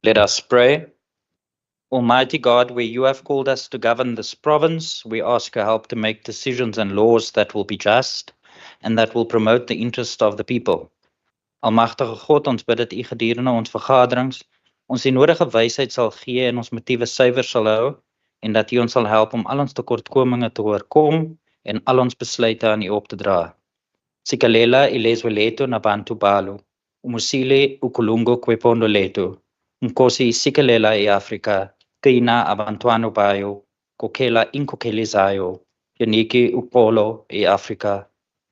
Let us pray. Almighty God, where you have called us to govern this province, we ask your help to make decisions and laws that will be just and that will promote the interest of the people. Almagtige God, ons bid dat u gedurende ons vergaderings ons die nodige wysheid sal gee en ons motiewe suiwer sal hou en dat u ons sal help om al ons tekortkominge te oorkom en al ons besluite aan u op te dra. Sikalela ilezwe letu na bantu balo, umusile ukulungo kwepondo letu, mkosi sikalela e Afrika, kina abantwano bayo, kokela inkokelizayo, yaniki upolo e Afrika.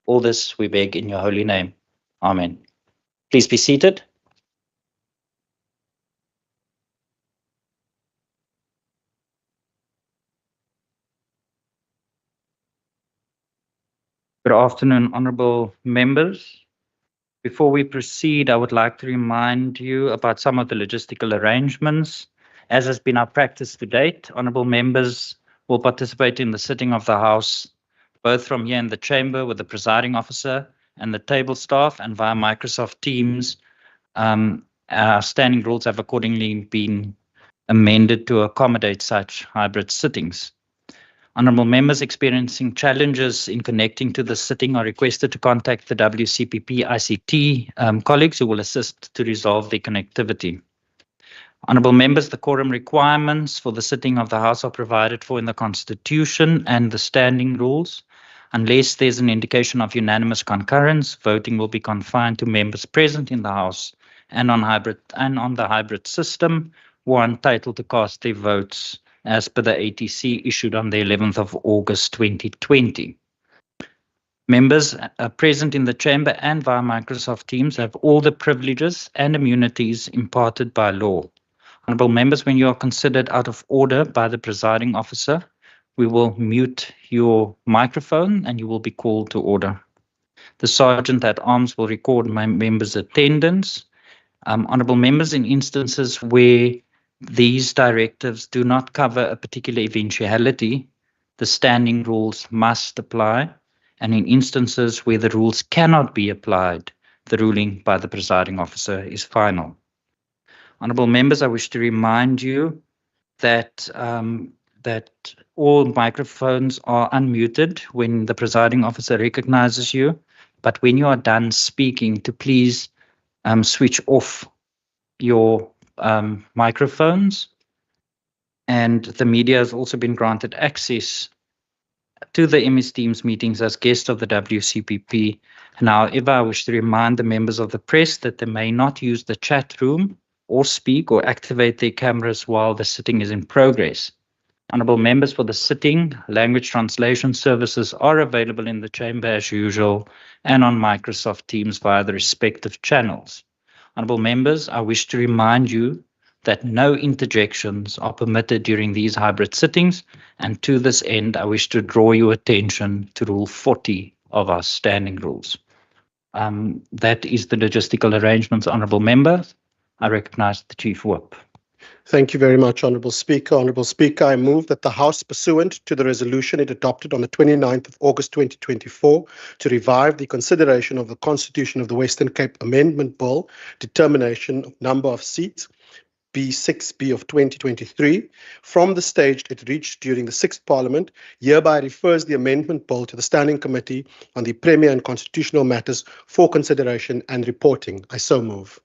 All this we beg in your holy name. Amen. Please be seated. Good afternoon, honorable members. Before we proceed, I would like to remind you about some of the logistical arrangements. As has been our practice to date, honorable members will participate in the sitting of the House, both from here in the chamber with the presiding officer and the table staff and via Microsoft Teams. Our standing rules have accordingly been amended to accommodate such hybrid sittings. Honourable members experiencing challenges in connecting to the sitting are requested to contact the WCPP ICT colleagues who will assist to resolve the connectivity. Honourable members, the quorum requirements for the sitting of the House are provided for in the Constitution and the standing rules. Unless there's an indication of unanimous concurrence, voting will be confined to members present in the House and on the hybrid system who are entitled to cast their votes as per the ATC issued on the 11th of August 2020. Members present in the chamber and via Microsoft Teams have all the privileges and immunities imparted by law. Honourable members, when you are considered out of order by the presiding officer, we will mute your microphone and you will be called to order. The Sergeant at Arms will record my members' attendance. Honourable members, in instances where these directives do not cover a particular eventuality, the standing rules must apply, and in instances where the rules cannot be applied, the ruling by the presiding officer is final. Honourable members, I wish to remind you that all microphones are unmuted when the presiding officer recognizes you, but when you are done speaking, to please switch off your microphones, and the media has also been granted access to the MS Teams meetings as guests of the WCPP. And however, I wish to remind the members of the press that they may not use the chat room or speak or activate their cameras while the sitting is in progress. Honourable members, for the sitting, language translation services are available in the chamber as usual and on Microsoft Teams via the respective channels. Honourable members, I wish to remind you that no interjections are permitted during these hybrid sittings, and to this end, I wish to draw your attention to Rule 40 of our standing rules. That is the logistical arrangements, honourable members. I recognise the Chief Whip. Thank you very much, Honourable Speaker. Honourable Speaker, I move that the House, pursuant to the resolution it adopted on the 29th of August 2024, to revive the consideration of the Constitution of the Western Cape Amendment Bill, determination of number of seats, B6B of 2023, from the stage it reached during the 6th Parliament, hereby refers the amendment bill to the Standing Committee on the Premier and Constitutional Matters for consideration and reporting. I so move.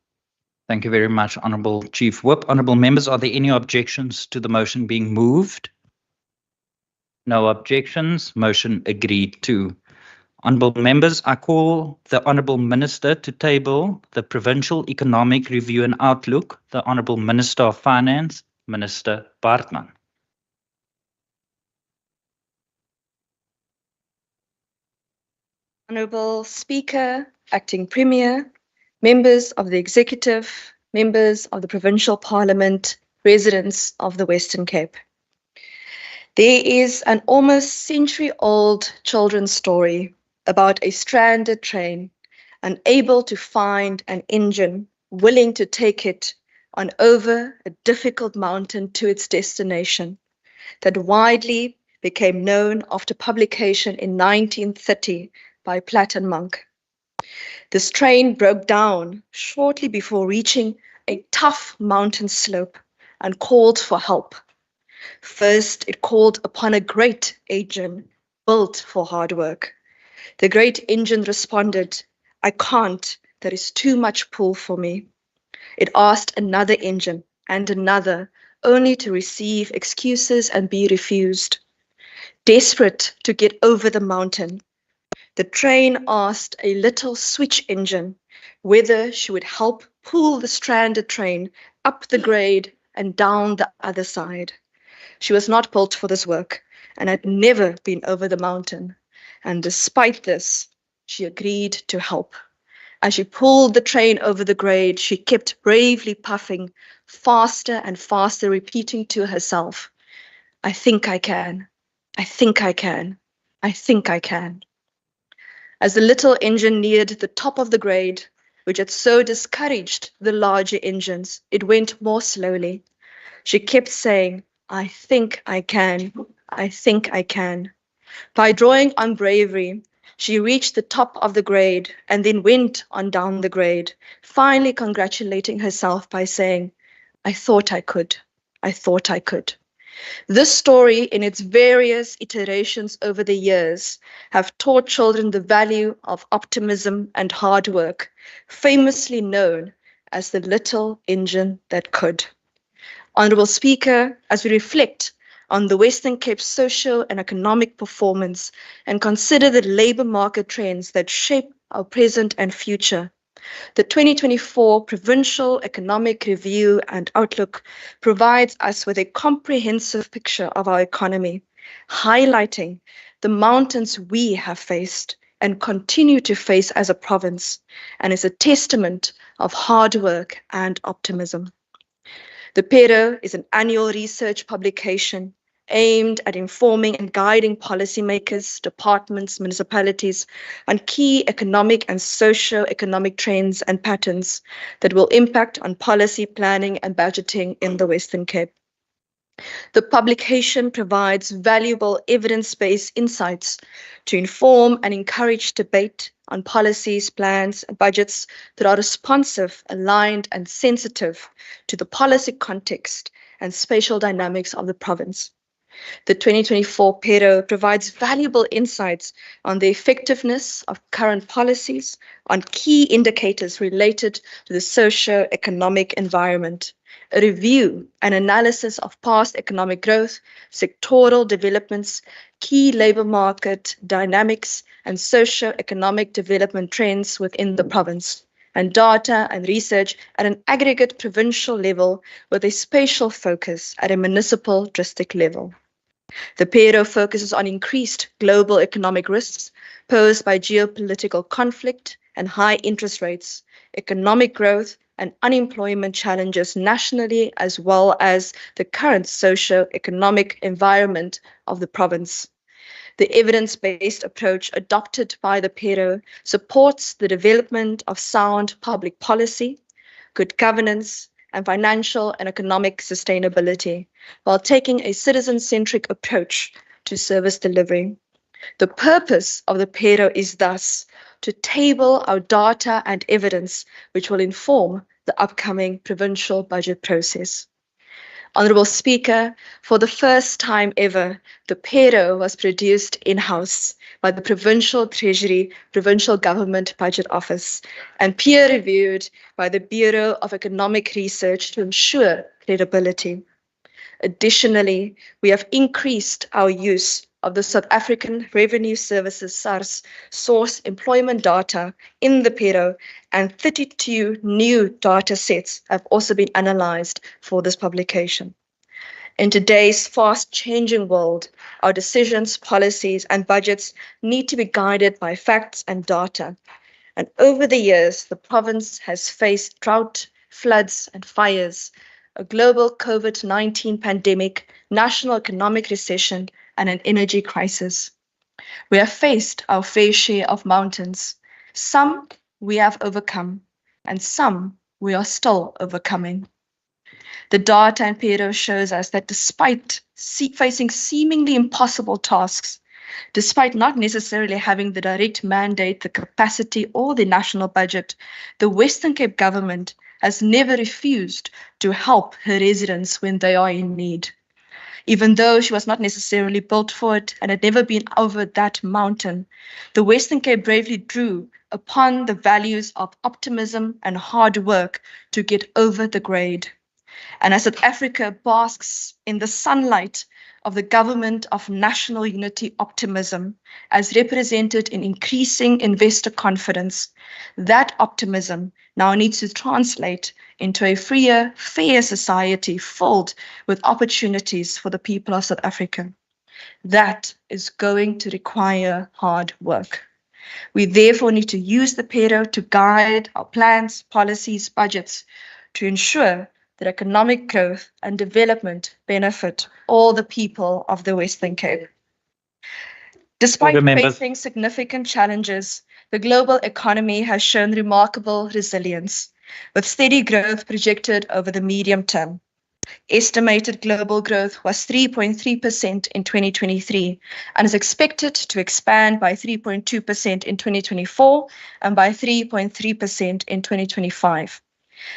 Thank you very much, Honourable Chief Whip. Honourable members, are there any objections to the motion being moved? No objections. Motion agreed to. Honourable members, I call the Honourable Minister to table the Provincial Economic Review and Outlook, the Honourable Minister of Finance, Minister Bartman. Honourable Speaker, Acting Premier, members of the Executive, members of the Provincial Parliament, residents of the Western Cape. There is an almost century-old children's story about a stranded train, unable to find an engine willing to take it on over a difficult mountain to its destination, that widely became known after publication in 1930 by Platt and Monk. This train broke down shortly before reaching a tough mountain slope and called for help. First, it called upon a great engine built for hard work. The great engine responded, "I can't, there is too much pull for me." It asked another engine and another, only to receive excuses and be refused. Desperate to get over the mountain, the train asked a little switch engine whether she would help pull the stranded train up the grade and down the other side. She was not built for this work and had never been over the mountain. And despite this, she agreed to help. As she pulled the train over the grade, she kept bravely puffing, faster and faster, repeating to herself, "I think I can. I think I can. I think I can." As the little engine neared the top of the grade, which had so discouraged the larger engines, it went more slowly. She kept saying, "I think I can. I think I can." By drawing on bravery, she reached the top of the grade and then went on down the grade, finally congratulating herself by saying, "I thought I could. I thought I could." This story, in its various iterations over the years, have taught children the value of optimism and hard work, famously known as the little engine that could. Honourable Speaker, as we reflect on the Western Cape's social and economic performance and consider the labour market trends that shape our present and future, the 2024 Provincial Economic Review and Outlook provides us with a comprehensive picture of our economy, highlighting the mountains we have faced and continue to face as a province, and is a testament of hard work and optimism. The PERO is an annual research publication aimed at informing and guiding policymakers, departments, municipalities on key economic and socio-economic trends and patterns that will impact on policy planning and budgeting in the Western Cape. The publication provides valuable evidence-based insights to inform and encourage debate on policies, plans, and budgets that are responsive, aligned, and sensitive to the policy context and spatial dynamics of the province. The 2024 PERO provides valuable insights on the effectiveness of current policies, on key indicators related to the socio-economic environment, a review and analysis of past economic growth, sectoral developments, key labour market dynamics, and socio-economic development trends within the province, and data and research at an aggregate provincial level with a spatial focus at a municipal district level. The PERO focuses on increased global economic risks posed by geopolitical conflict and high interest rates, economic growth, and unemployment challenges nationally, as well as the current socio-economic environment of the province. The evidence-based approach adopted by the PERO supports the development of sound public policy, good governance, and financial and economic sustainability, while taking a citizen-centric approach to service delivery. The purpose of the PERO is thus to table our data and evidence, which will inform the upcoming provincial budget process. Honourable Speaker, for the first time ever, the PERO was produced in-house by the Provincial Treasury, Provincial Government Budget Office, and peer-reviewed by the Bureau of Economic Research to ensure credibility. Additionally, we have increased our use of the South African Revenue Services SARS source employment data in the PERO, and 32 new data sets have also been analysed for this publication. In today's fast-changing world, our decisions, policies, and budgets need to be guided by facts and data. And over the years, the province has faced drought, floods, and fires, a global COVID-19 pandemic, national economic recession, and an energy crisis. We have faced our fair share of mountains. Some we have overcome, and some we are still overcoming. The data and PERO shows us that despite facing seemingly impossible tasks, despite not necessarily having the direct mandate, the capacity, or the national budget, the Western Cape government has never refused to help her residents when they are in need. Even though she was not necessarily built for it and had never been over that mountain, the Western Cape bravely drew upon the values of optimism and hard work to get over the grade. And as South Africa basks in the sunlight of the government of national unity optimism, as represented in increasing investor confidence, that optimism now needs to translate into a freer, fair society filled with opportunities for the people of South Africa. That is going to require hard work. We therefore need to use the PERO to guide our plans, policies, budgets to ensure that economic growth and development benefit all the people of the Western Cape. Despite facing significant challenges, the global economy has shown remarkable resilience, with steady growth projected over the medium term. Estimated global growth was 3.3% in 2023 and is expected to expand by 3.2% in 2024 and by 3.3% in 2025.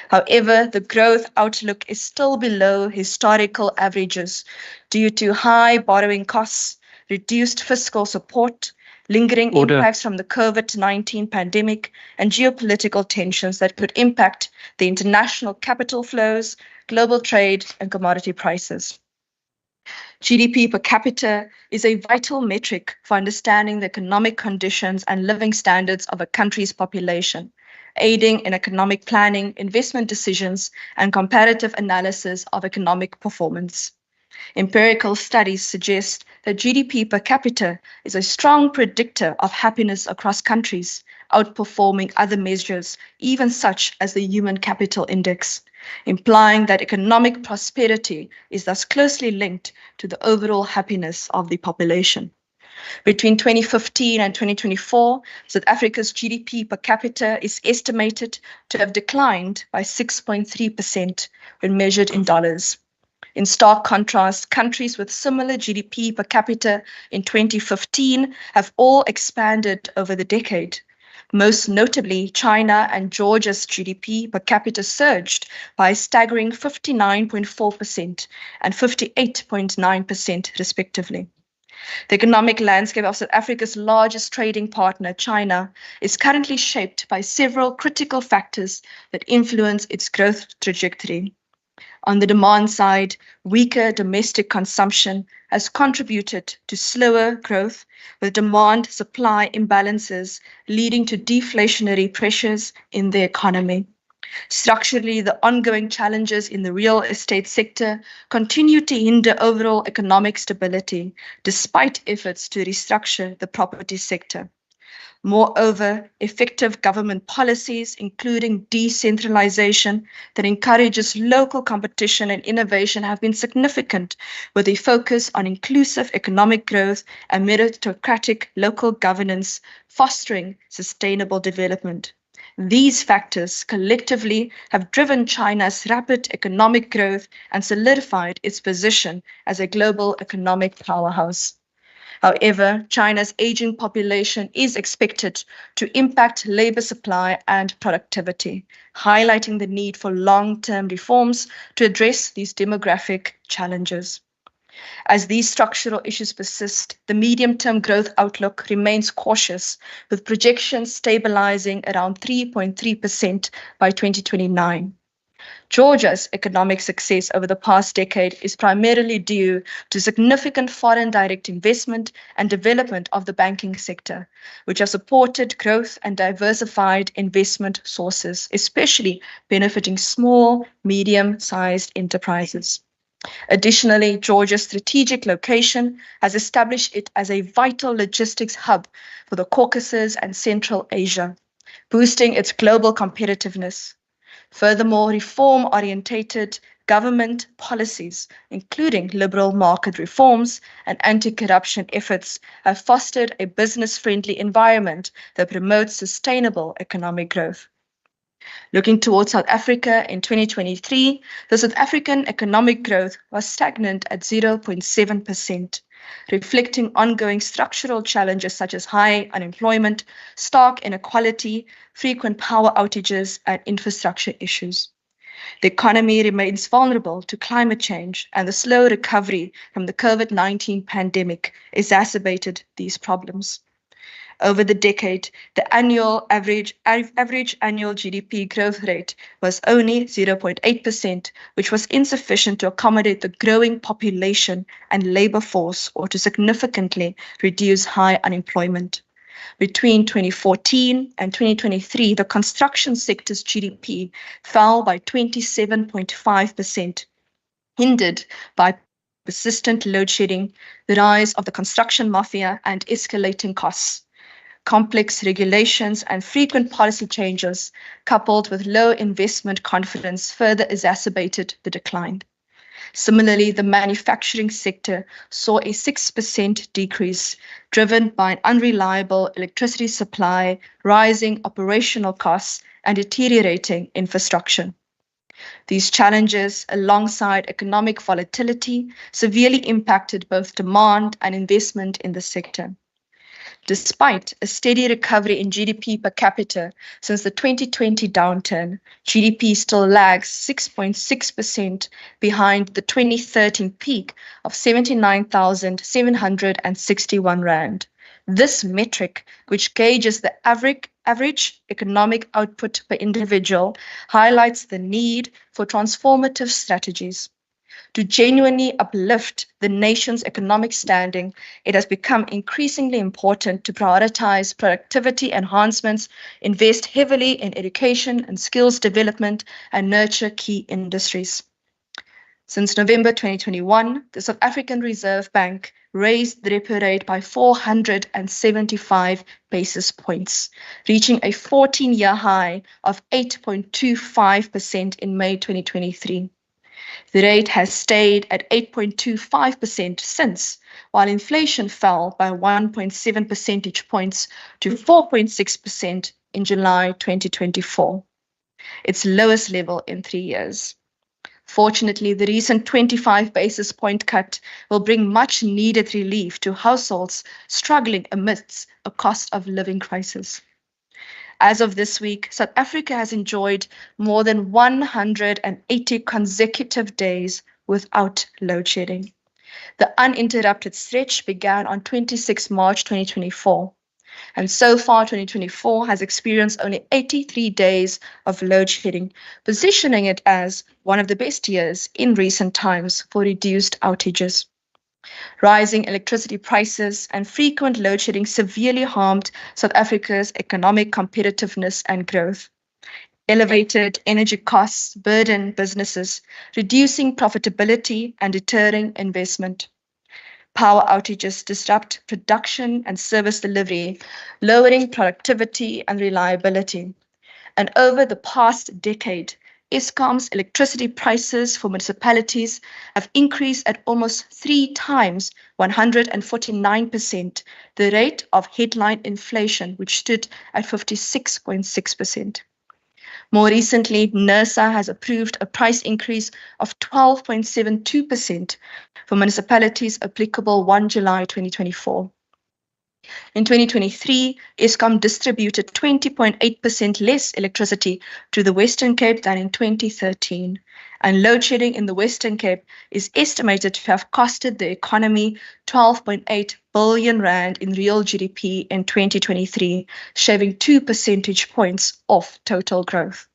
However, the growth outlook is still below historical averages due to high borrowing costs, reduced fiscal support, lingering impacts from the COVID-19 pandemic, and geopolitical tensions that could impact the international capital flows, global trade, and commodity prices. GDP per capita is a vital metric for understanding the economic conditions and living standards of a country's population, aiding in economic planning, investment decisions, and comparative analysis of economic performance. Empirical studies suggest that GDP per capita is a strong predictor of happiness across countries, outperforming other measures, even such as the Human Capital Index, implying that economic prosperity is thus closely linked to the overall happiness of the population. Between 2015 and 2024, South Africa's GDP per capita is estimated to have declined by 6.3% when measured in dollars. In stark contrast, countries with similar GDP per capita in 2015 have all expanded over the decade. Most notably, China and Georgia's GDP per capita surged by a staggering 59.4% and 58.9% respectively. The economic landscape of South Africa's largest trading partner, China, is currently shaped by several critical factors that influence its growth trajectory. On the demand side, weaker domestic consumption has contributed to slower growth, with demand-supply imbalances leading to deflationary pressures in the economy. Structurally, the ongoing challenges in the real estate sector continue to hinder overall economic stability, despite efforts to restructure the property sector. Moreover, effective government policies, including decentralization that encourages local competition and innovation, have been significant, with a focus on inclusive economic growth and meritocratic local governance, fostering sustainable development. These factors collectively have driven China's rapid economic growth and solidified its position as a global economic powerhouse. However, China's aging population is expected to impact labor supply and productivity, highlighting the need for long-term reforms to address these demographic challenges. As these structural issues persist, the medium-term growth outlook remains cautious, with projections stabilizing around 3.3% by 2029. Georgia's economic success over the past decade is primarily due to significant foreign direct investment and development of the banking sector, which have supported growth and diversified investment sources, especially benefiting small, medium-sized enterprises. Additionally, Georgia's strategic location has established it as a vital logistics hub for the Caucasus and Central Asia, boosting its global competitiveness. Furthermore, reform-orientated government policies, including liberal market reforms and anti-corruption efforts, have fostered a business-friendly environment that promotes sustainable economic growth. Looking towards South Africa in 2023, the South African economic growth was stagnant at 0.7%, reflecting ongoing structural challenges such as high unemployment, stark inequality, frequent power outages, and infrastructure issues. The economy remains vulnerable to climate change, and the slow recovery from the COVID-19 pandemic exacerbated these problems. Over the decade, the average annual GDP growth rate was only 0.8%, which was insufficient to accommodate the growing population and labor force or to significantly reduce high unemployment. Between 2014 and 2023, the construction sector's GDP fell by 27.5%, hindered by persistent load shedding, the rise of the construction mafia, and escalating costs. Complex regulations and frequent policy changes, coupled with low investment confidence, further exacerbated the decline. Similarly, the manufacturing sector saw a 6% decrease, driven by an unreliable electricity supply, rising operational costs, and deteriorating infrastructure. These challenges, alongside economic volatility, severely impacted both demand and investment in the sector. Despite a steady recovery in GDP per capita since the 2020 downturn, GDP still lags 6.6% behind the 2013 peak of 79,761 Rand. This metric, which gauges the average economic output per individual, highlights the need for transformative strategies. To genuinely uplift the nation's economic standing, it has become increasingly important to prioritize productivity enhancements, invest heavily in education and skills development, and nurture key industries. Since November 2021, the South African Reserve Bank raised the repo rate by 475 basis points, reaching a 14-year high of 8.25% in May 2023. The rate has stayed at 8.25% since, while inflation fell by 1.7 percentage points to 4.6% in July 2024, its lowest level in 3 years. Fortunately, the recent 25 basis point cut will bring much needed relief to households struggling amidst a cost of living crisis. As of this week, South Africa has enjoyed more than 180 consecutive days without load shedding. The uninterrupted stretch began on 26 March 2024, and so far 2024 has experienced only 83 days of load shedding, positioning it as one of the best years in recent times for reduced outages. Rising electricity prices and frequent load shedding severely harmed South Africa's economic competitiveness and growth. Elevated energy costs burden businesses, reducing profitability and deterring investment. Power outages disrupt production and service delivery, lowering productivity and reliability. And over the past decade, Eskom's electricity prices for municipalities have increased at almost 3 times, 149%, the rate of headline inflation, which stood at 56.6%. More recently, NERSA has approved a price increase of 12.72% for municipalities applicable 1 July 2024. In 2023, Eskom distributed 20.8% less electricity to the Western Cape than in 2013, and load shedding in the Western Cape is estimated to have costed the economy 12.8 billion Rand in real GDP in 2023, shaving 2 percentage points off total growth.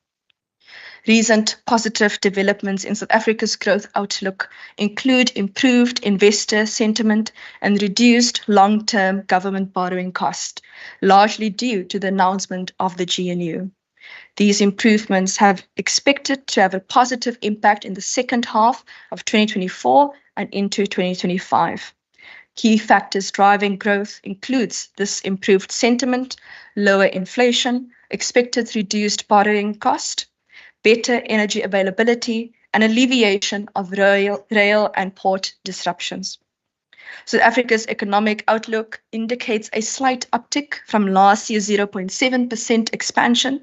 Recent positive developments in South Africa's growth outlook include improved investor sentiment and reduced long-term government borrowing costs, largely due to the announcement of the GNU. These improvements have expected to have a positive impact in the second half of 2024 and into 2025. Key factors driving growth includes this improved sentiment, lower inflation, expected reduced borrowing cost, better energy availability, and alleviation of rail and port disruptions. South Africa's economic outlook indicates a slight uptick from last year's 0.7% expansion.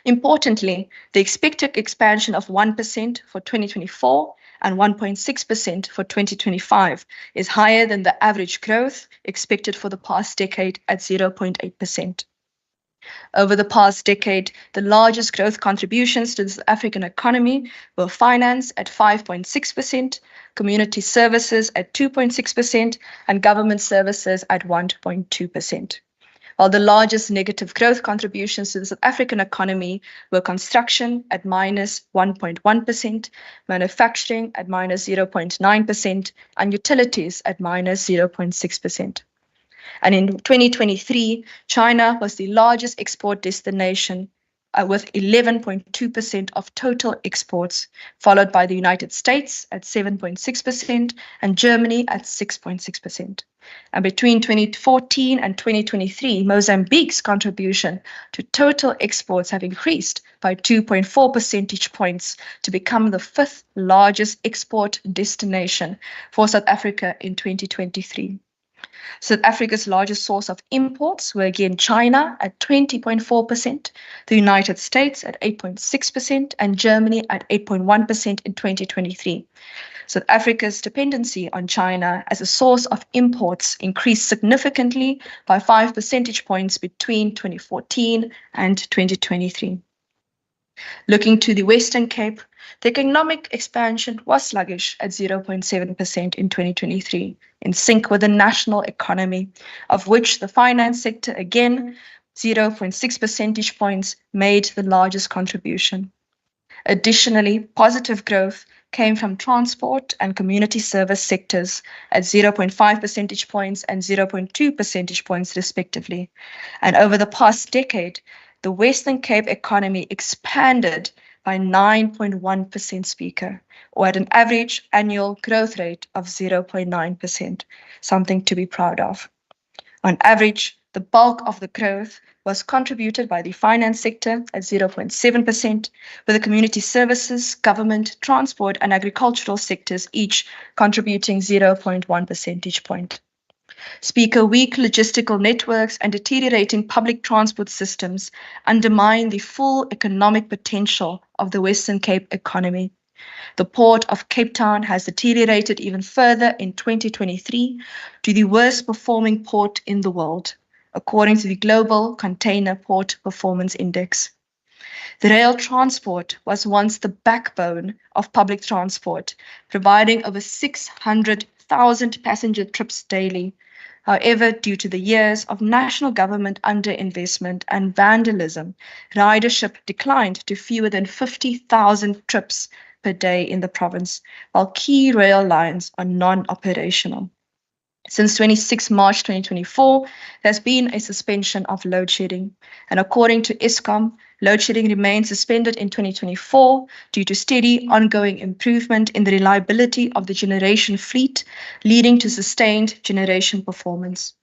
Importantly, the expected expansion of 1% for 2024 and 1.6% for 2025 is higher than the average growth expected for the past decade at 0.8%. Over the past decade, the largest growth contributions to the South African economy were finance at 5.6%, community services at 2.6%, and government services at 1.2%. While the largest negative growth contributions to the South African economy were construction at minus 1.1%, manufacturing at minus 0.9%, and utilities at minus 0.6%. And in 2023, China was the largest export destination with 11.2% of total exports, followed by the United States at 7.6% and Germany at 6.6%. And between 2014 and 2023, Mozambique's contribution to total exports have increased by 2.4 percentage points to become the fifth largest export destination for South Africa in 2023. South Africa's largest source of imports were again China at 20.4%, the United States at 8.6%, and Germany at 8.1% in 2023. South Africa's dependency on China as a source of imports increased significantly by 5 percentage points between 2014 and 2023. Looking to the Western Cape, the economic expansion was sluggish at 0.7% in 2023, in sync with the national economy, of which the finance sector, again, 0.6 percentage points, made the largest contribution. Additionally, positive growth came from transport and community service sectors at 0.5 percentage points and 0.2 percentage points, respectively. And over the past decade, the Western Cape economy expanded by 9.1% speaker, or at an average annual growth rate of 0.9%, something to be proud of. On average, the bulk of the growth was contributed by the finance sector at 0.7%, with the community services, government, transport, and agricultural sectors each contributing 0.1 percentage point. Speaker, weak logistical networks and deteriorating public transport systems undermine the full economic potential of the Western Cape economy. The Port of Cape Town has deteriorated even further in 2023 to the worst performing port in the world, according to the Global Container Port Performance Index. The rail transport was once the backbone of public transport, providing over 600,000 passenger trips daily. However, due to the years of national government underinvestment and vandalism, ridership declined to fewer than 50,000 trips per day in the province, while key rail lines are non-operational. Since 26 March 2024, there's been a suspension of load shedding. And according to Eskom, load shedding remains suspended in 2024 due to steady ongoing improvement in the reliability of the generation fleet, leading to sustained generation performance.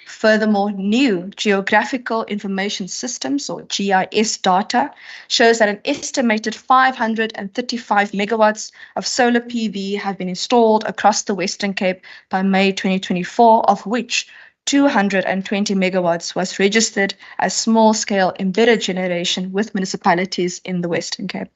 Furthermore, new geographical information systems, or GIS data, shows that an estimated 535 megawatts of solar PV have been installed across the Western Cape by May 2024, of which 220 megawatts was registered as small-scale embedded generation with municipalities in the Western Cape.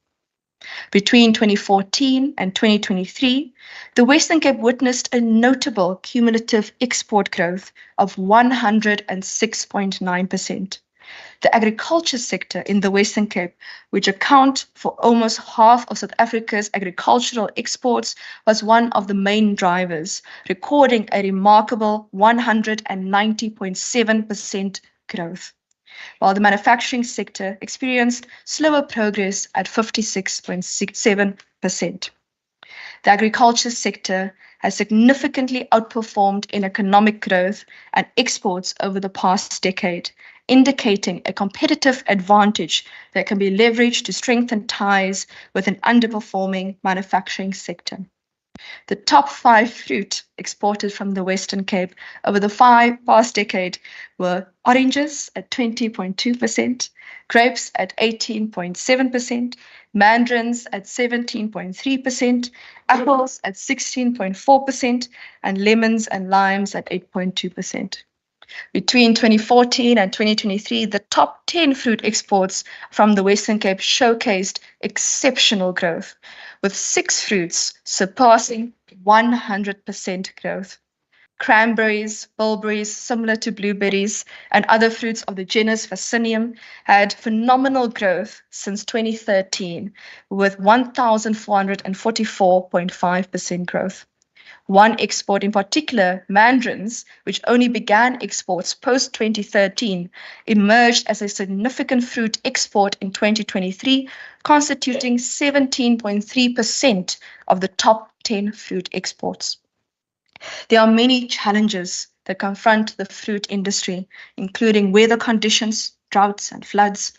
Between 2014 and 2023, the Western Cape witnessed a notable cumulative export growth of 106.9%. The agriculture sector in the Western Cape, which account for almost half of South Africa's agricultural exports, was one of the main drivers, recording a remarkable 190.7% growth, while the manufacturing sector experienced slower progress at 56.67%. The agriculture sector has significantly outperformed in economic growth and exports over the past decade, indicating a competitive advantage that can be leveraged to strengthen ties with an underperforming manufacturing sector. The top 5 fruit exported from the Western Cape over the past decade were oranges at 20.2%, grapes at 18.7%, mandarins at 17.3%, apples at 16.4%, and lemons and limes at 8.2%. Between 2014 and 2023, the top 10 fruit exports from the Western Cape showcased exceptional growth, with 6 fruits surpassing 100% growth. Cranberries, bilberries, similar to blueberries, and other fruits of the genus Vaccinium had phenomenal growth since 2013, with 1,444.5% growth. One export in particular, mandarins, which only began exports post-2013, emerged as a significant fruit export in 2023, constituting 17.3% of the top 10 fruit exports. There are many challenges that confront the fruit industry, including weather conditions, droughts and floods,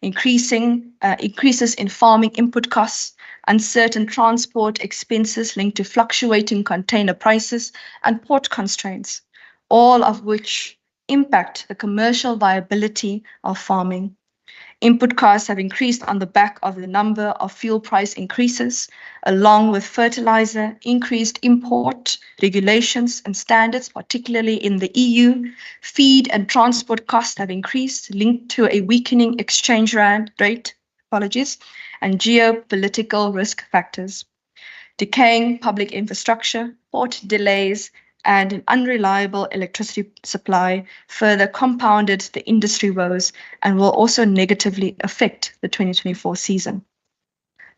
increases in farming input costs, uncertain transport expenses linked to fluctuating container prices, and port constraints, all of which impact the commercial viability of farming. Input costs have increased on the back of the number of fuel price increases, along with fertilizer, increased import regulations and standards, particularly in the EU. Feed and transport costs have increased, linked to a weakening exchange rate, and geopolitical risk factors. Decaying public infrastructure, port delays, and an unreliable electricity supply further compounded the industry woes and will also negatively affect the 2024 season.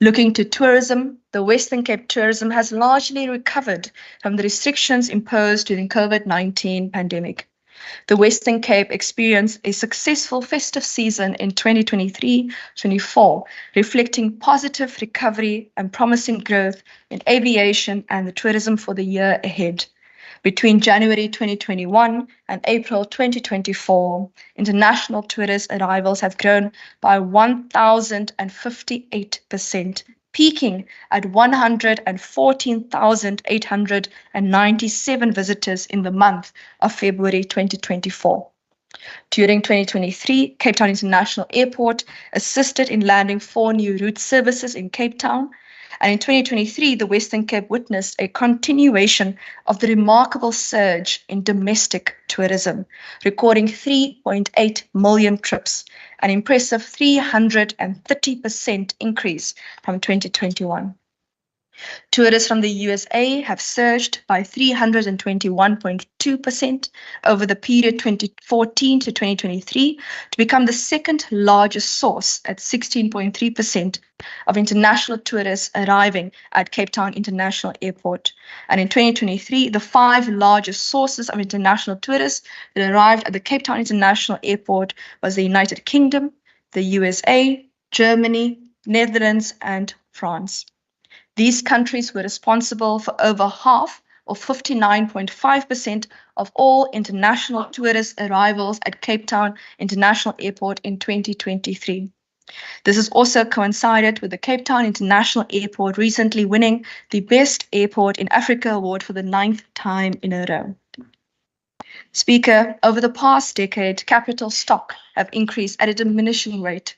Looking to tourism, the Western Cape tourism has largely recovered from the restrictions imposed during COVID-19 pandemic. The Western Cape experienced a successful festive season in 2023-24, reflecting positive recovery and promising growth in aviation and the tourism for the year ahead. Between January 2021 and April 2024, international tourist arrivals have grown by 1,058%, peaking at 114,897 visitors in the month of February 2024. During 2023, Cape Town International Airport assisted in landing 4 new route services in Cape Town. And in 2023, the Western Cape witnessed a continuation of the remarkable surge in domestic tourism, recording 3.8 million trips, an impressive 330% increase from 2021. Tourists from the USA have surged by 321.2% over the period 2014 to 2023 to become the second largest source at 16.3% of international tourists arriving at Cape Town International Airport. And in 2023, the 5 largest sources of international tourists that arrived at the Cape Town International Airport was the United Kingdom, the USA, Germany, Netherlands, and France. These countries were responsible for over half, or 59.5%, of all international tourist arrivals at Cape Town International Airport in 2023. This has also coincided with the Cape Town International Airport recently winning the Best Airport in Africa award for the 9th time in a row. Speaker, over the past decade, capital stock have increased at a diminishing rate.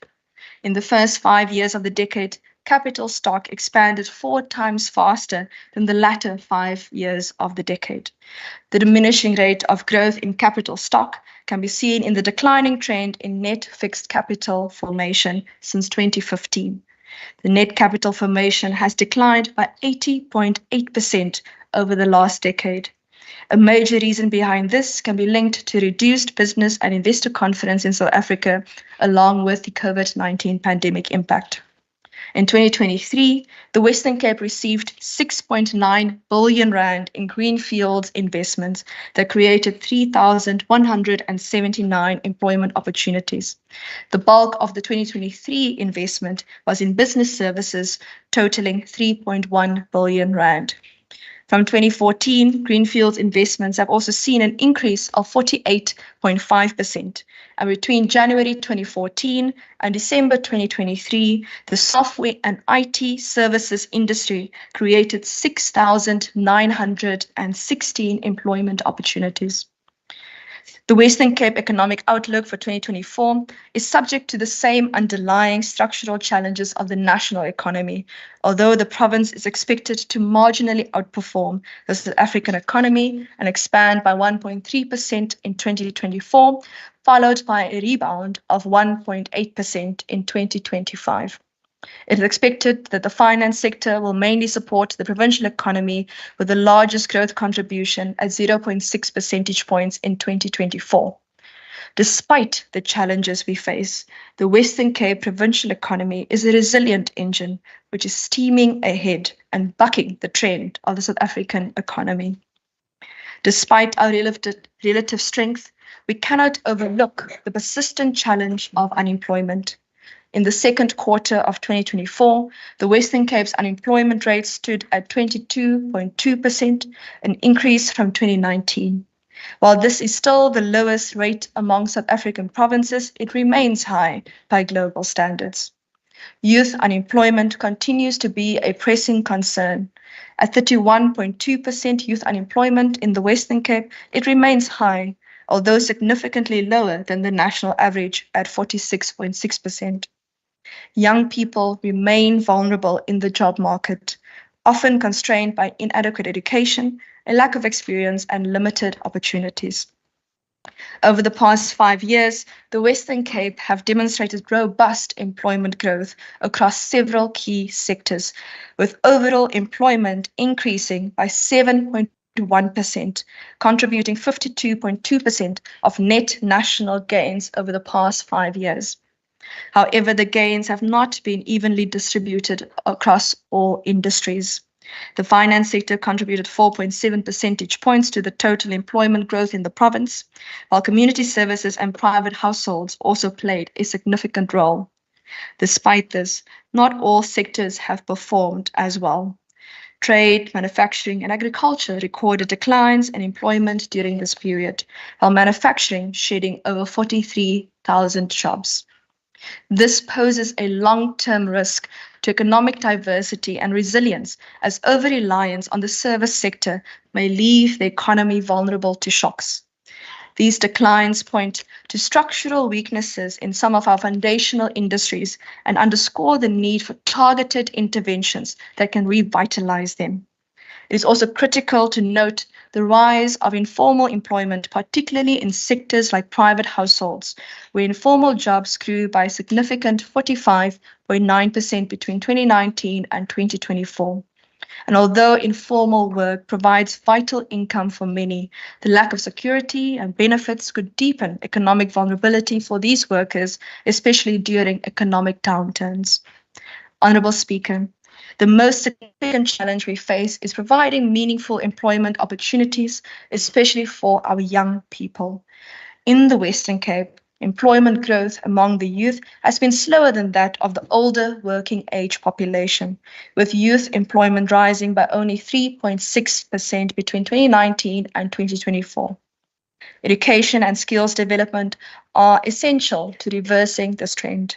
In the first 5 years of the decade, capital stock expanded 4 times faster than the latter 5 years of the decade. The diminishing rate of growth in capital stock can be seen in the declining trend in net fixed capital formation since 2015. The net capital formation has declined by 80.8% over the last decade. A major reason behind this can be linked to reduced business and investor confidence in South Africa, along with the COVID-19 pandemic impact. In 2023, the Western Cape received 6.9 billion rand in greenfield investments that created 3,179 employment opportunities. The bulk of the 2023 investment was in business services, totaling 3.1 billion rand. From 2014, greenfield investments have also seen an increase of 48.5%. And between January 2014 and December 2023, the software and IT services industry created 6,916 employment opportunities. The Western Cape economic outlook for 2024 is subject to the same underlying structural challenges of the national economy, although the province is expected to marginally outperform the South African economy and expand by 1.3% in 2024, followed by a rebound of 1.8% in 2025. It is expected that the finance sector will mainly support the provincial economy with the largest growth contribution at 0.6 percentage points in 2024. Despite the challenges we face, the Western Cape provincial economy is a resilient engine which is steaming ahead and bucking the trend of the South African economy. Despite our relative strength, we cannot overlook the persistent challenge of unemployment. In the second quarter of 2024, the Western Cape's unemployment rate stood at 22.2%, an increase from 2019. While this is still the lowest rate among South African provinces, it remains high by global standards. Youth unemployment continues to be a pressing concern. At 31.2% youth unemployment in the Western Cape, it remains high, although significantly lower than the national average at 46.6%. Young people remain vulnerable in the job market, often constrained by inadequate education, a lack of experience, and limited opportunities. Over the past 5 years, the Western Cape have demonstrated robust employment growth across several key sectors, with overall employment increasing by 7.1%, contributing 52.2% of net national gains over the past 5 years. However, the gains have not been evenly distributed across all industries. The finance sector contributed 4.7 percentage points to the total employment growth in the province, while community services and private households also played a significant role. Despite this, not all sectors have performed as well. Trade, manufacturing, and agriculture recorded declines in employment during this period, while manufacturing shedding over 43,000 jobs. This poses a long-term risk to economic diversity and resilience, as over-reliance on the service sector may leave the economy vulnerable to shocks. These declines point to structural weaknesses in some of our foundational industries and underscore the need for targeted interventions that can revitalize them. It is also critical to note the rise of informal employment, particularly in sectors like private households, where informal jobs grew by a significant 45.9% between 2019 and 2024. And although informal work provides vital income for many, the lack of security and benefits could deepen economic vulnerability for these workers, especially during economic downturns. Honourable Speaker, the most significant challenge we face is providing meaningful employment opportunities, especially for our young people. In the Western Cape, employment growth among the youth has been slower than that of the older working age population, with youth employment rising by only 3.6% between 2019 and 2024. Education and skills development are essential to reversing this trend.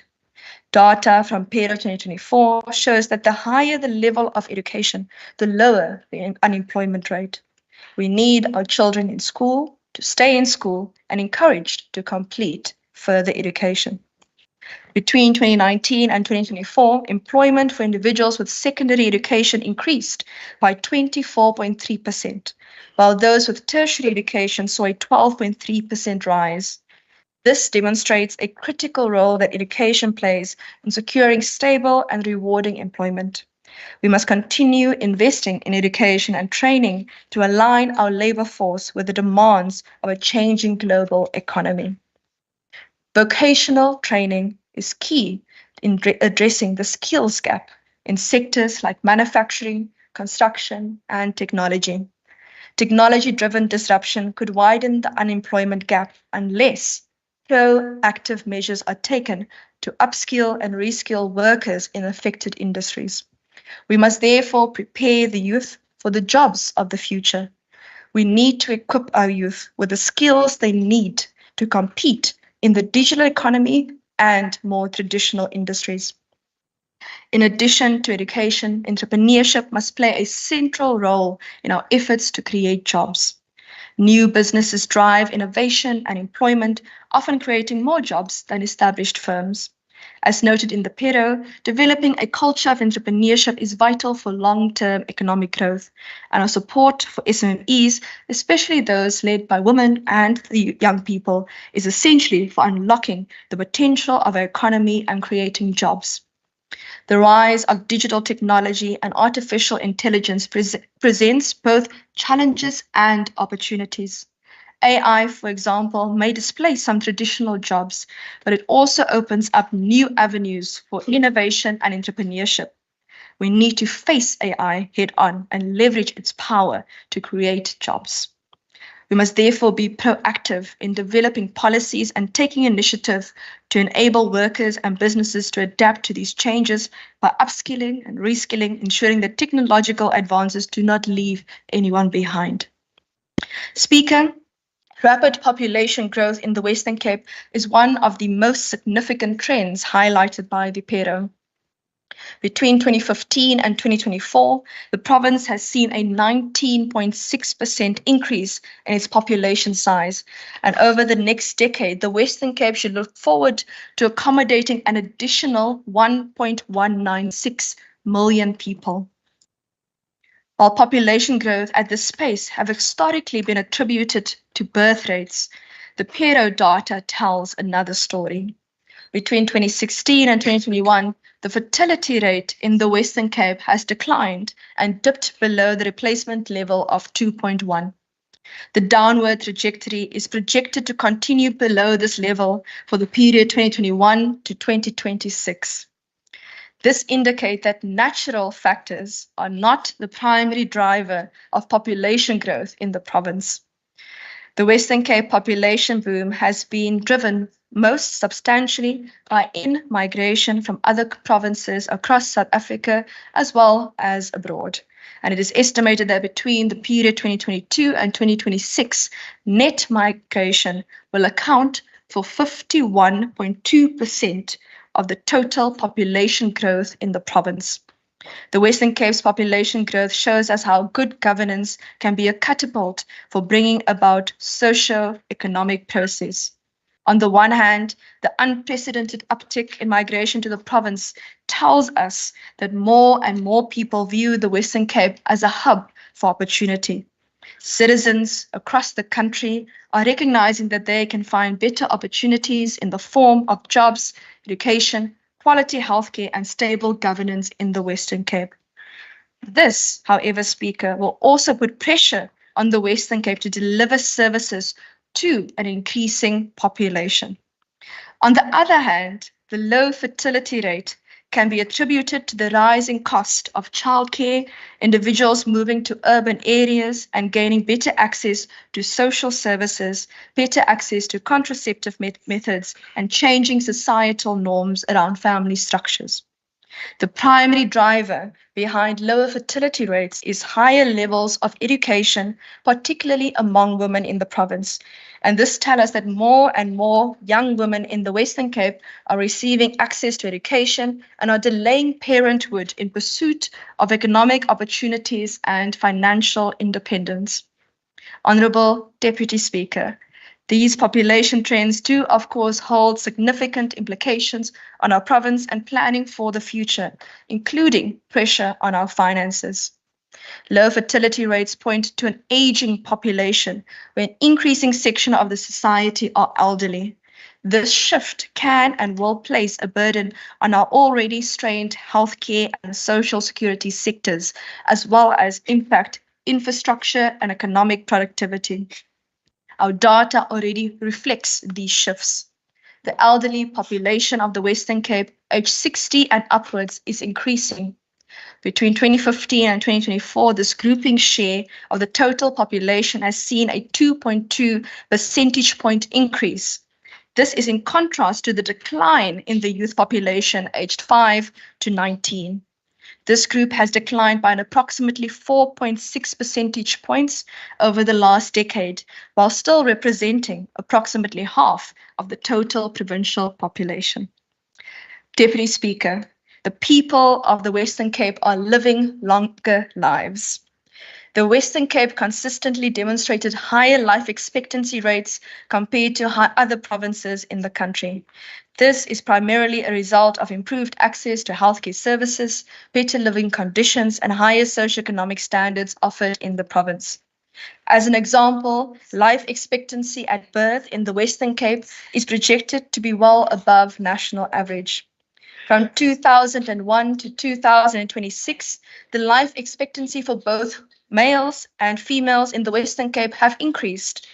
Data from PERO 2024 shows that the higher the level of education, the lower the unemployment rate. We need our children in school to stay in school and encouraged to complete further education. Between 2019 and 2024, employment for individuals with secondary education increased by 24.3%, while those with tertiary education saw a 12.3% rise. This demonstrates a critical role that education plays in securing stable and rewarding employment. We must continue investing in education and training to align our labor force with the demands of a changing global economy. Vocational training is key in addressing the skills gap in sectors like manufacturing, construction, and technology. Technology-driven disruption could widen the unemployment gap unless proactive measures are taken to upskill and reskill workers in affected industries. We must therefore prepare the youth for the jobs of the future. We need to equip our youth with the skills they need to compete in the digital economy and more traditional industries. In addition to education, entrepreneurship must play a central role in our efforts to create jobs. New businesses drive innovation and employment, often creating more jobs than established firms. As noted in the PERO, developing a culture of entrepreneurship is vital for long-term economic growth, and our support for SMEs, especially those led by women and the young people, is essential for unlocking the potential of our economy and creating jobs. The rise of digital technology and artificial intelligence presents both challenges and opportunities. AI, for example, may displace some traditional jobs, but it also opens up new avenues for innovation and entrepreneurship. We need to face AI head on and leverage its power to create jobs. We must therefore be proactive in developing policies and taking initiative to enable workers and businesses to adapt to these changes by upskilling and reskilling, ensuring that technological advances do not leave anyone behind. Speaker, rapid population growth in the Western Cape is one of the most significant trends highlighted by the Pero. Between 2015 and 2024, the province has seen a 19.6% increase in its population size. And over the next decade, the Western Cape should look forward to accommodating an additional 1.196 million people. While population growth at this pace have historically been attributed to birth rates, the Pero data tells another story. Between 2016 and 2021, the fertility rate in the Western Cape has declined and dipped below the replacement level of 2.1. The downward trajectory is projected to continue below this level for the period 2021 to 2026. This indicates that natural factors are not the primary driver of population growth in the province. The Western Cape population boom has been driven most substantially by in-migration from other provinces across South Africa as well as abroad. And it is estimated that between the period 2022 and 2026, net migration will account for 51.2% of the total population growth in the province. The Western Cape's population growth shows us how good governance can be a catapult for bringing about socio-economic process. On the one hand, the unprecedented uptick in migration to the province tells us that more and more people view the Western Cape as a hub for opportunity. Citizens across the country are recognizing that they can find better opportunities in the form of jobs, education, quality healthcare, and stable governance in the Western Cape. This, however, Speaker, will also put pressure on the Western Cape to deliver services to an increasing population. On the other hand, the low fertility rate can be attributed to the rising cost of childcare, individuals moving to urban areas and gaining better access to social services, better access to contraceptive methods, and changing societal norms around family structures. The primary driver behind lower fertility rates is higher levels of education, particularly among women in the province. And this tells us that more and more young women in the Western Cape are receiving access to education and are delaying parenthood in pursuit of economic opportunities and financial independence. Honourable Deputy Speaker, these population trends do, of course, hold significant implications on our province and planning for the future, including pressure on our finances. Low fertility rates point to an aging population, where an increasing section of the society are elderly. This shift can and will place a burden on our already strained healthcare and social security sectors, as well as impact infrastructure and economic productivity. Our data already reflects these shifts. The elderly population of the Western Cape, aged 60 and upwards, is increasing. Between 2015 and 2024, this grouping share of the total population has seen a 2.2 percentage point increase. This is in contrast to the decline in the youth population aged 5 to 19. This group has declined by an approximately 4.6 percentage points over the last decade, while still representing approximately half of the total provincial population. Deputy Speaker, the people of the Western Cape are living longer lives. The Western Cape consistently demonstrated higher life expectancy rates compared to other provinces in the country. This is primarily a result of improved access to healthcare services, better living conditions, and higher socioeconomic standards offered in the province. As an example, life expectancy at birth in the Western Cape is projected to be well above national average. From 2001 to 2026, the life expectancy for both males and females in the Western Cape have increased.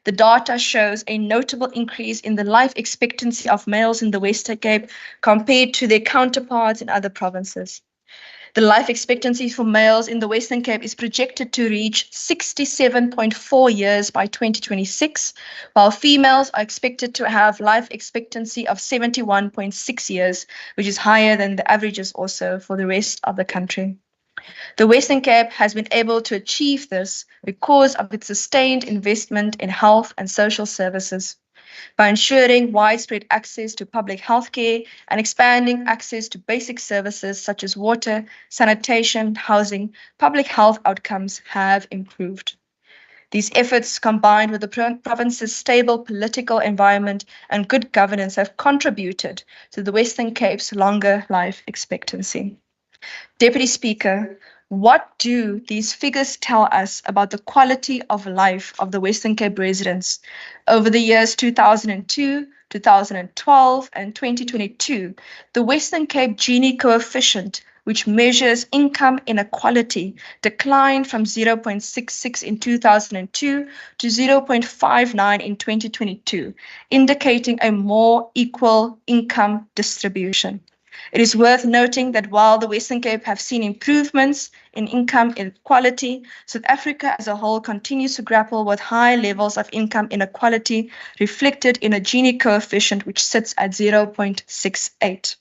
The data shows a notable increase in the life expectancy of males in the Western Cape compared to their counterparts in other provinces. The life expectancy for males in the Western Cape is projected to reach 67.4 years by 2026, while females are expected to have life expectancy of 71.6 years, which is higher than the averages also for the rest of the country. The Western Cape has been able to achieve this because of its sustained investment in health and social services. By ensuring widespread access to public health care and expanding access to basic services such as water, sanitation, housing, public health outcomes have improved. These efforts, combined with the province's stable political environment and good governance, have contributed to the Western Cape's longer life expectancy. Deputy Speaker, what do these figures tell us about the quality of life of the Western Cape residents? Over the years 2002, 2012, and 2022, the Western Cape Gini coefficient, which measures income inequality, declined from 0.66 in 2002 to 0.59 in 2022, indicating a more equal income distribution. It is worth noting that while the Western Cape have seen improvements in income inequality, South Africa as a whole continues to grapple with high levels of income inequality reflected in a Gini coefficient which sits at 0.68.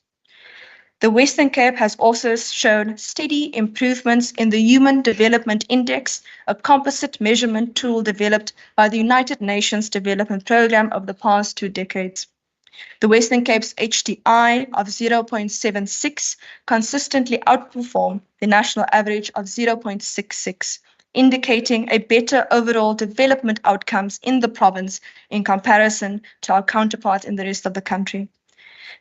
The Western Cape has also shown steady improvements in the Human Development Index, a composite measurement tool developed by the United Nations Development Programme over the past 2 decades. The Western Cape's HDI of 0.76 consistently outperformed the national average of 0.66, indicating a better overall development outcomes in the province in comparison to our counterparts in the rest of the country.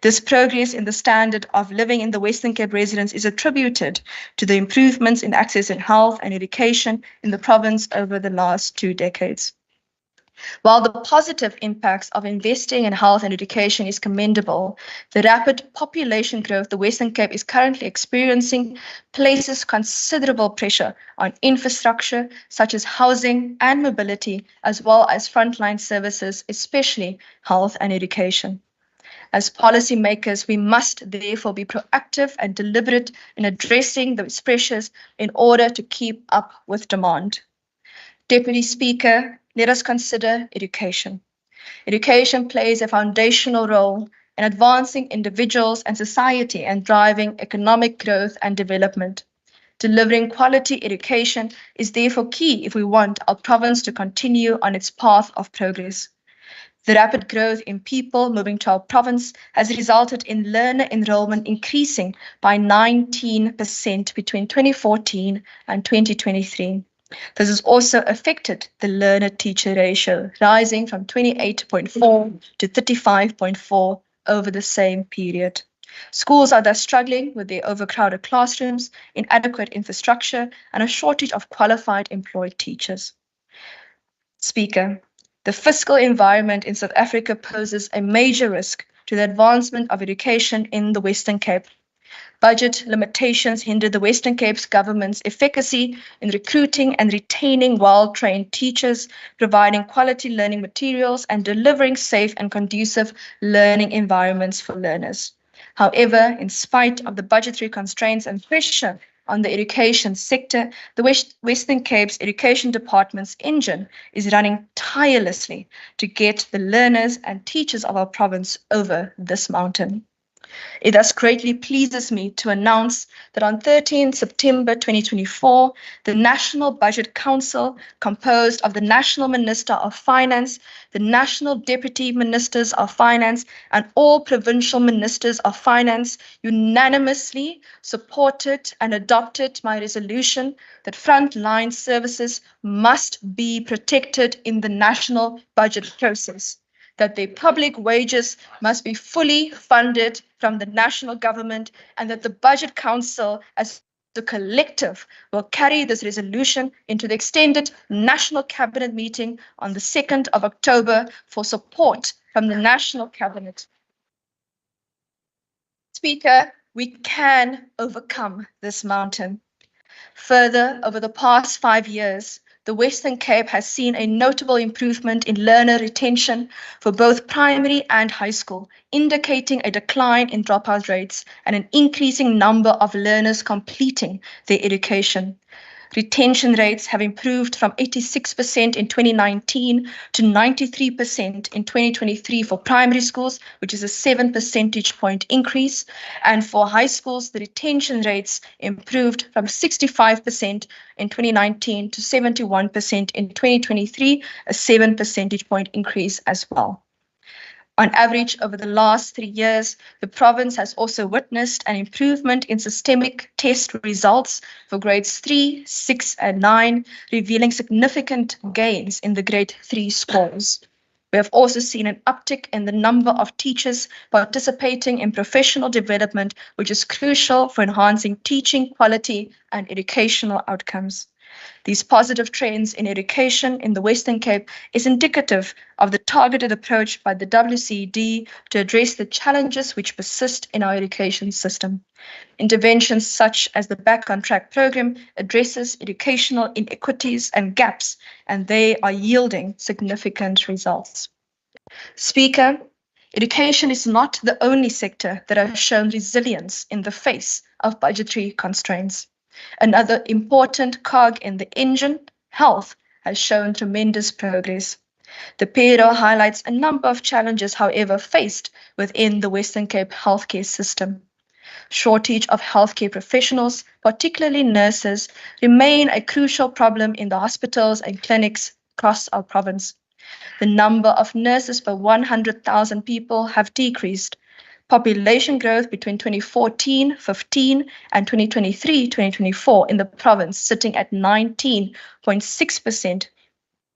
This progress in the standard of living in the Western Cape residents is attributed to the improvements in access in health and education in the province over the last 2 decades. While the positive impacts of investing in health and education is commendable, the rapid population growth the Western Cape is currently experiencing places considerable pressure on infrastructure such as housing and mobility, as well as frontline services, especially health and education. As policymakers, we must therefore be proactive and deliberate in addressing those pressures in order to keep up with demand. Deputy Speaker, let us consider education. Education plays a foundational role in advancing individuals and society and driving economic growth and development. Delivering quality education is therefore key if we want our province to continue on its path of progress. The rapid growth in people moving to our province has resulted in learner enrollment increasing by 19% between 2014 and 2023. This has also affected the learner-teacher ratio, rising from 28.4 to 35.4 over the same period. Schools are thus struggling with their overcrowded classrooms, inadequate infrastructure, and a shortage of qualified employed teachers. Speaker, the fiscal environment in South Africa poses a major risk to the advancement of education in the Western Cape. Budget limitations hinder the Western Cape's government's efficacy in recruiting and retaining well-trained teachers, providing quality learning materials, and delivering safe and conducive learning environments for learners. However, in spite of the budgetary constraints and pressure on the education sector, the Western Cape's Education Department's engine is running tirelessly to get the learners and teachers of our province over this mountain. It thus greatly pleases me to announce that on 13 September 2024, the National Budget Council, composed of the National Minister of Finance, the National Deputy Ministers of Finance, and all Provincial Ministers of Finance, unanimously supported and adopted my resolution that frontline services must be protected in the national budget process, that their public wages must be fully funded from the national government, and that the Budget Council as a collective will carry this resolution into the extended National Cabinet meeting on the 2nd of October for support from the National Cabinet. Speaker, we can overcome this mountain. Further, over the past 5 years, the Western Cape has seen a notable improvement in learner retention for both primary and high school, indicating a decline in dropout rates and an increasing number of learners completing their education. Retention rates have improved from 86% in 2019 to 93% in 2023 for primary schools, which is a 7 percentage point increase. And for high schools, the retention rates improved from 65% in 2019 to 71% in 2023, a 7 percentage point increase as well. On average, over the last 3 years, the province has also witnessed an improvement in systemic test results for grades 3, 6, and 9, revealing significant gains in the grade 3 scores. We have also seen an uptick in the number of teachers participating in professional development, which is crucial for enhancing teaching quality and educational outcomes. These positive trends in education in the Western Cape is indicative of the targeted approach by the WCD to address the challenges which persist in our education system. Interventions such as the Back on Track program addresses educational inequities and gaps, and they are yielding significant results. Speaker, education is not the only sector that has shown resilience in the face of budgetary constraints. Another important cog in the engine, health, has shown tremendous progress. The payroll highlights a number of challenges, however, faced within the Western Cape healthcare system. Shortage of healthcare professionals, particularly nurses, remain a crucial problem in the hospitals and clinics across our province. The number of nurses per 100,000 people have decreased. Population growth between 2014-15 and 2023-2024 in the province, sitting at 19.6%,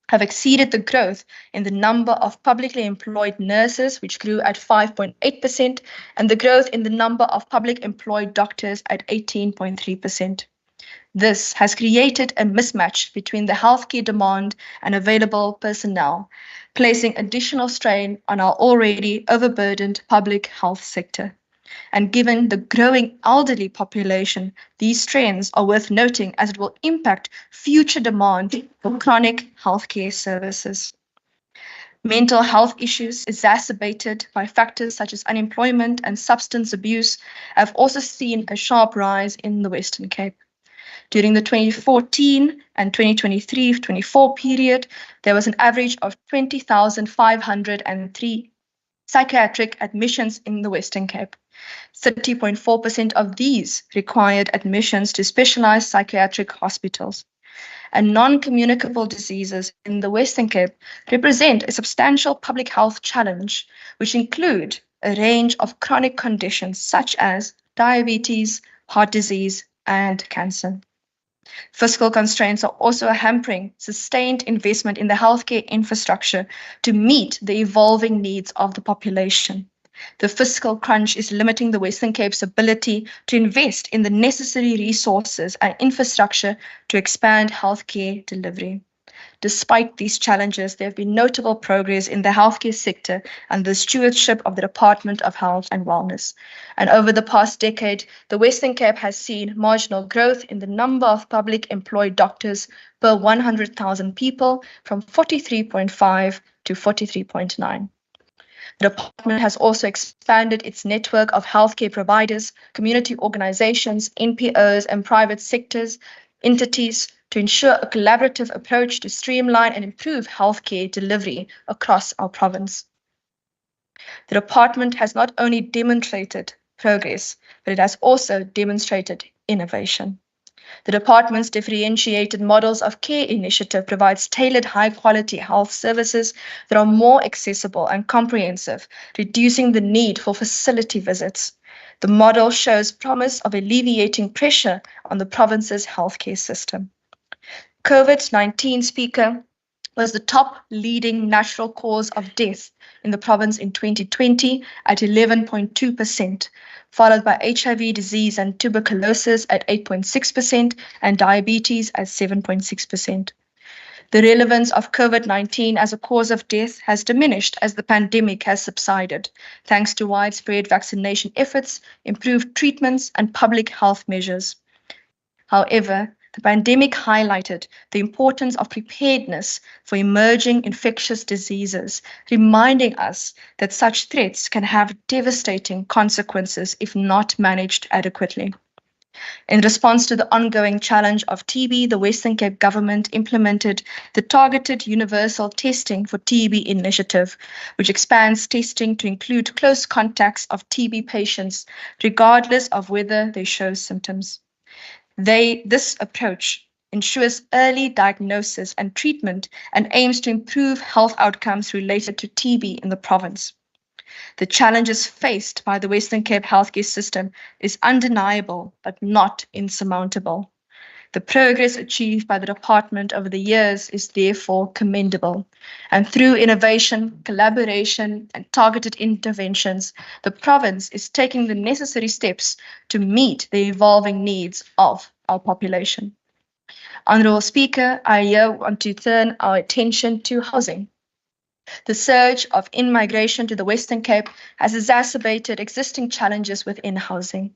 have exceeded the growth in the number of publicly employed nurses, which grew at 5.8%, and the growth in the number of public employed doctors at 18.3%. This has created a mismatch between the healthcare demand and available personnel, placing additional strain on our already overburdened public health sector. And given the growing elderly population, these trends are worth noting as it will impact future demand for chronic healthcare services. Mental health issues exacerbated by factors such as unemployment and substance abuse have also seen a sharp rise in the Western Cape. During the 2014 and 2023-24 period, there was an average of 20,503 psychiatric admissions in the Western Cape. 30.4% of these required admissions to specialized psychiatric hospitals. And non-communicable diseases in the Western Cape represent a substantial public health challenge, which include a range of chronic conditions such as diabetes, heart disease, and cancer. Fiscal constraints are also hampering sustained investment in the healthcare infrastructure to meet the evolving needs of the population. The fiscal crunch is limiting the Western Cape's ability to invest in the necessary resources and infrastructure to expand healthcare delivery. Despite these challenges, there have been notable progress in the healthcare sector and the stewardship of the Department of Health and Wellness. And over the past decade, the Western Cape has seen marginal growth in the number of public employed doctors per 100,000 people from 43.5 to 43.9. The department has also expanded its network of healthcare providers, community organizations, NPOs, and private sectors entities to ensure a collaborative approach to streamline and improve healthcare delivery across our province. The department has not only demonstrated progress, but it has also demonstrated innovation. The department's differentiated models of care initiative provides tailored high-quality health services that are more accessible and comprehensive, reducing the need for facility visits. The model shows promise of alleviating pressure on the province's healthcare system. COVID-19, Speaker, was the top leading natural cause of death in the province in 2020 at 11.2%, followed by HIV disease and tuberculosis at 8.6% and diabetes at 7.6%. The relevance of COVID-19 as a cause of death has diminished as the pandemic has subsided, thanks to widespread vaccination efforts, improved treatments, and public health measures. However, the pandemic highlighted the importance of preparedness for emerging infectious diseases, reminding us that such threats can have devastating consequences if not managed adequately. In response to the ongoing challenge of TB, the Western Cape government implemented the Targeted Universal Testing for TB initiative, which expands testing to include close contacts of TB patients, regardless of whether they show symptoms. This approach ensures early diagnosis and treatment and aims to improve health outcomes related to TB in the province. The challenges faced by the Western Cape healthcare system is undeniable but not insurmountable. The progress achieved by the department over the years is therefore commendable. And through innovation, collaboration, and targeted interventions, the province is taking the necessary steps to meet the evolving needs of our population. Honourable Speaker, I here want to turn our attention to housing. The surge of in-migration to the Western Cape has exacerbated existing challenges within housing.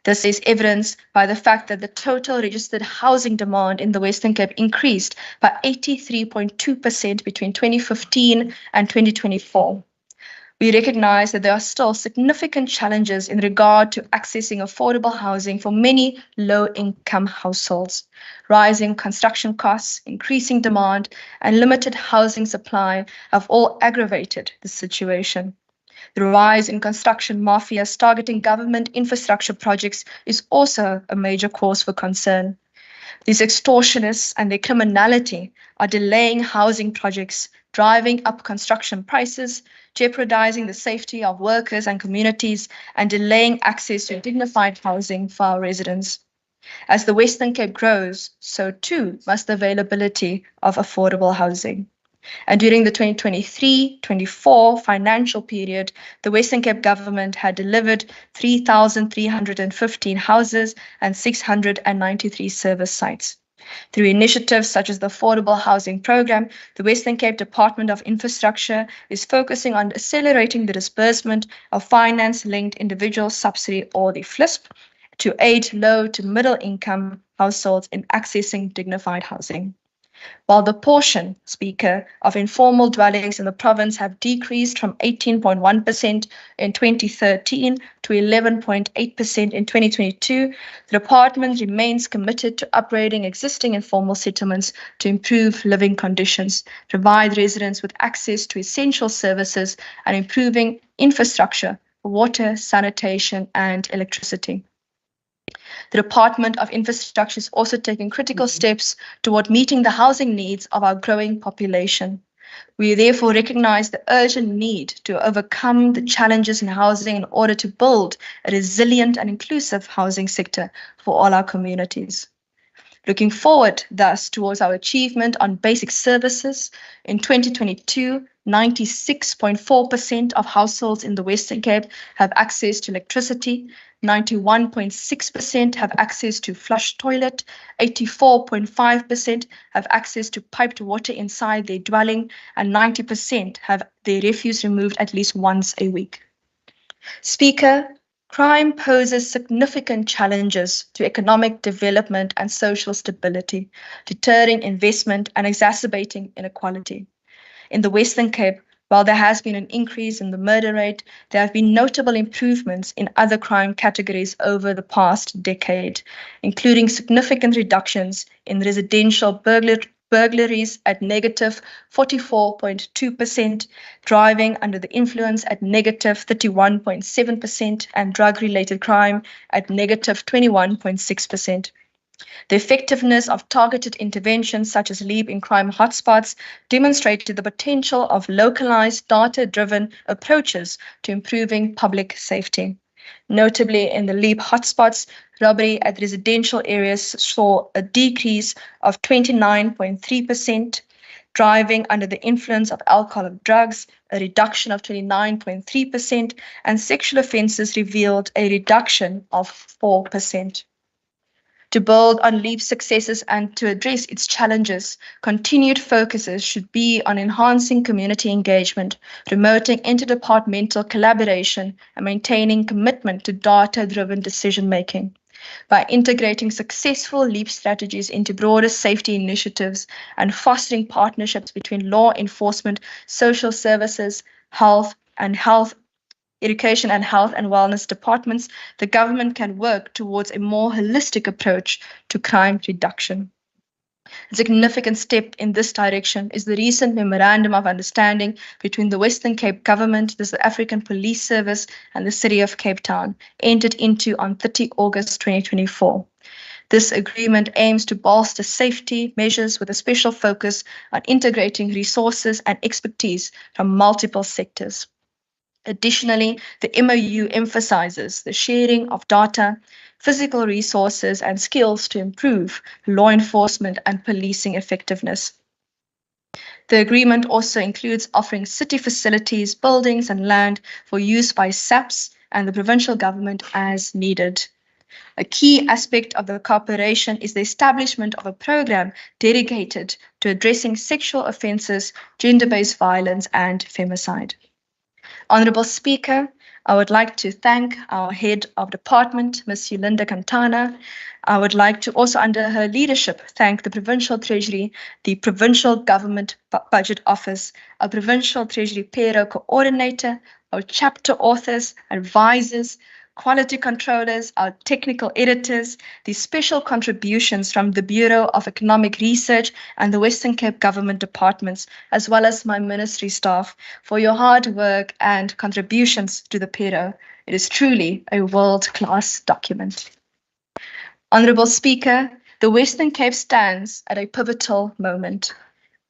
This is evidenced by the fact that the total registered housing demand in the Western Cape increased by 83.2% between 2015 and 2024. We recognize that there are still significant challenges in regard to accessing affordable housing for many low-income households. Rising construction costs, increasing demand, and limited housing supply have all aggravated the situation. The rise in construction mafias targeting government infrastructure projects is also a major cause for concern. These extortionists and their criminality are delaying housing projects, driving up construction prices, jeopardizing the safety of workers and communities, and delaying access to dignified housing for our residents. As the Western Cape grows, so too must the availability of affordable housing. And during the 2023-24 financial period, the Western Cape government had delivered 3,315 houses and 693 service sites. Through initiatives such as the Affordable Housing Program, the Western Cape Department of Infrastructure is focusing on accelerating the disbursement of finance-linked individual subsidy, or the FLISP, to aid low to middle income households in accessing dignified housing. While the portion, Speaker, of informal dwellings in the province have decreased from 18.1% in 2013 to 11.8% in 2022, the department remains committed to upgrading existing informal settlements to improve living conditions, provide residents with access to essential services, and improving infrastructure for water, sanitation, and electricity. The Department of Infrastructure is also taking critical steps toward meeting the housing needs of our growing population. We therefore recognize the urgent need to overcome the challenges in housing in order to build a resilient and inclusive housing sector for all our communities. Looking forward, thus, towards our achievement on basic services, in 2022, 96.4% of households in the Western Cape have access to electricity, 91.6% have access to flush toilet, 84.5% have access to piped water inside their dwelling, and 90% have their refuse removed at least once a week. Speaker, crime poses significant challenges to economic development and social stability, deterring investment and exacerbating inequality. In the Western Cape, while there has been an increase in the murder rate, there have been notable improvements in other crime categories over the past decade, including significant reductions in residential burglaries at negative 44.2%, driving under the influence at negative 31.7%, and drug-related crime at negative 21.6%. The effectiveness of targeted interventions such as LEAP in crime hotspots demonstrated the potential of localized data-driven approaches to improving public safety. Notably, in the LEAP hotspots, robbery at residential areas saw a decrease of 29.3%, driving under the influence of alcohol or drugs, a reduction of 29.3%, and sexual offences revealed a reduction of 4%. To build on LEAP's successes and to address its challenges, continued focuses should be on enhancing community engagement, promoting interdepartmental collaboration, and maintaining commitment to data-driven decision-making. By integrating successful LEAP strategies into broader safety initiatives and fostering partnerships between law enforcement, social services, education and health and wellness departments, the government can work towards a more holistic approach to crime reduction. A significant step in this direction is the recent Memorandum of Understanding between the Western Cape Government, the South African Police Service, and the City of Cape Town, entered into on 30 August 2024. This agreement aims to bolster safety measures with a special focus on integrating resources and expertise from multiple sectors. Additionally, the MOU emphasizes the sharing of data, physical resources, and skills to improve law enforcement and policing effectiveness. The agreement also includes offering city facilities, buildings, and land for use by SAPS and the provincial government as needed. A key aspect of the cooperation is the establishment of a program dedicated to addressing sexual offences, gender-based violence, and femicide. Honourable Speaker, I would like to thank our Head of Department, Ms. Yolinda Cantana. I would like to also, under her leadership, thank the Provincial Treasury, the Provincial Government Budget Office, our Provincial Treasury Payroll Coordinator, our chapter authors, advisors, quality controllers, our technical editors, the special contributions from the Bureau of Economic Research and the Western Cape Government departments, as well as my ministry staff, for your hard work and contributions to the payroll. It is truly a world-class document. Honourable Speaker, the Western Cape stands at a pivotal moment.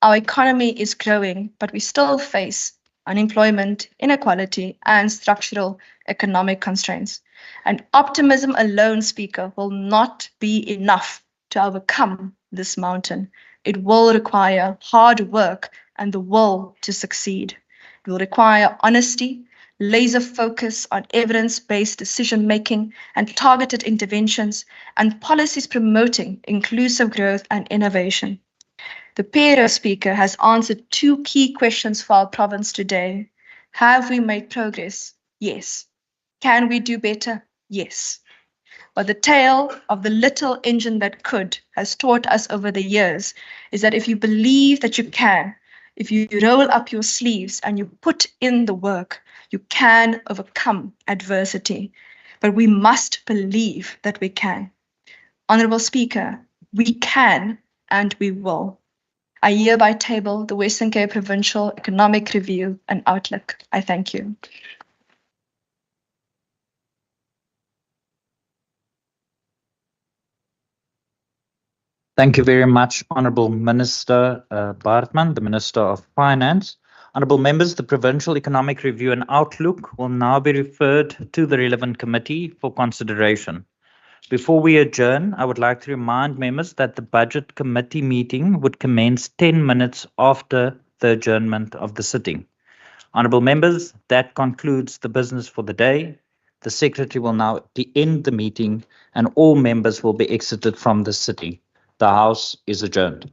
Our economy is growing, but we still face unemployment, inequality, and structural economic constraints. And optimism alone, Speaker, will not be enough to overcome this mountain. It will require hard work and the will to succeed. It will require honesty, laser focus on evidence-based decision-making and targeted interventions, and policies promoting inclusive growth and innovation. The payroll Speaker has answered two key questions for our province today. Have we made progress? Yes. Can we do better? Yes. But the tale of the little engine that could has taught us over the years is that if you believe that you can, if you roll up your sleeves and you put in the work, you can overcome adversity. But we must believe that we can. Honourable Speaker, we can and we will. I hereby table the Western Cape Provincial Economic Review and Outlook. I thank you. Thank you very much, Honourable Minister Baartman, the Minister of Finance. Honourable members, the Provincial Economic Review and Outlook will now be referred to the relevant committee for consideration. Before we adjourn, I would like to remind members that the Budget Committee meeting would commence 10 minutes after the adjournment of the sitting. Honourable members, that concludes the business for the day. The Secretary will now end the meeting and all members will be exited from the sitting. The House is adjourned.